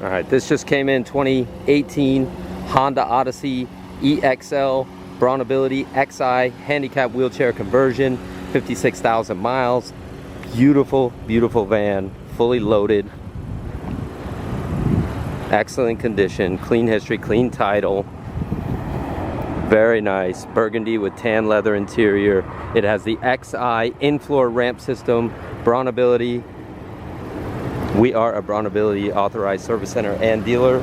All right, this just came in 2018 Honda Odyssey EXL BraunAbility XI handicap wheelchair conversion, 56,000 miles. Beautiful, beautiful van, fully loaded. Excellent condition, clean history, clean title. Very nice, burgundy with tan leather interior. It has the XI in-floor ramp system, BraunAbility. We are a BraunAbility authorized service center and dealer.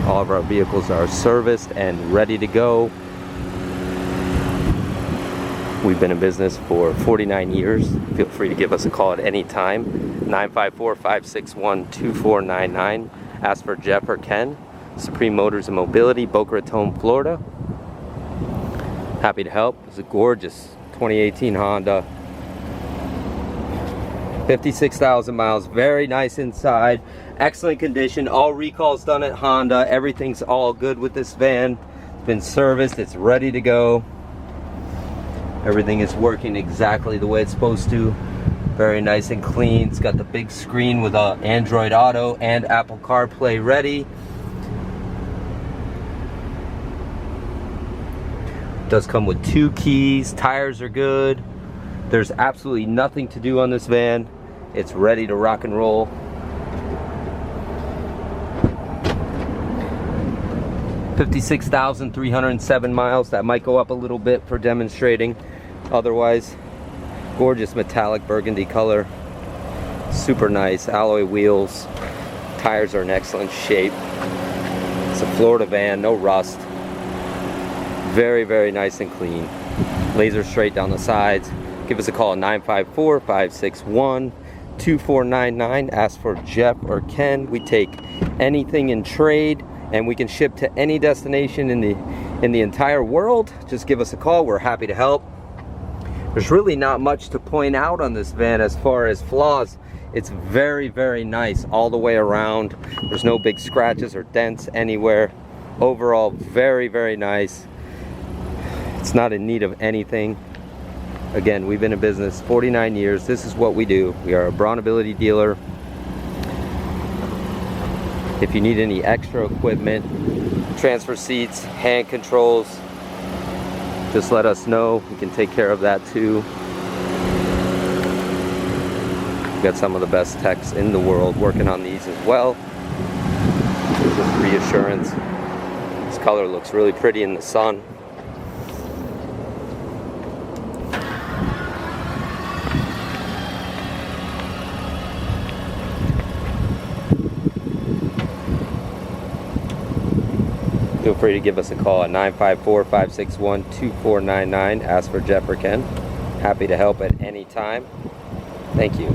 All of our vehicles are serviced and ready to go. We've been in business for 49 years. Feel free to give us a call at any time. 954-561-2499. Ask for Jeff or Ken. Supreme Motors and Mobility, Boca Raton, Florida. Happy to help. It's a gorgeous 2018 Honda. 56,000 miles, very nice inside, excellent condition, all recalls done at Honda, everything's all good with this van. It's been serviced, it's ready to go. Everything is working exactly the way it's supposed to. Very nice and clean. It's got the big screen with Android Auto and Apple CarPlay ready. It does come with 2 keys, tires are good. There's absolutely nothing to do on this van. It's ready to rock and roll. $56,307 miles. That might go up a little bit for demonstrating. Otherwise, gorgeous metallic burgundy color. Super nice. Alloy wheels. Tires are in excellent shape. It's a Florida van, no rust. Very, very nice and clean. Laser straight down the sides. Give us a call at 954-561-2499. Ask for Jeff or Ken. We take anything in trade, and we can ship to any destination in the entire world. Just give us a call. We're happy to help. There's really not much to point out on this van as far as flaws. It's very, very nice all the way around. There's no big scratches or dents anywhere. Overall, very, very nice. It's not in need of anything. Again, we've been in business 49 years. This is what we do. We are a BraunAbility dealer. If you need any extra equipment, transfer seats, hand controls, just let us know. We can take care of that too. We've got some of the best techs in the world working on these as well. Just reassurance. This color looks really pretty in the sun. Feel free to give us a call at 954-561-2499. Ask for Jeff or Ken. Happy to help at any time. Thank you.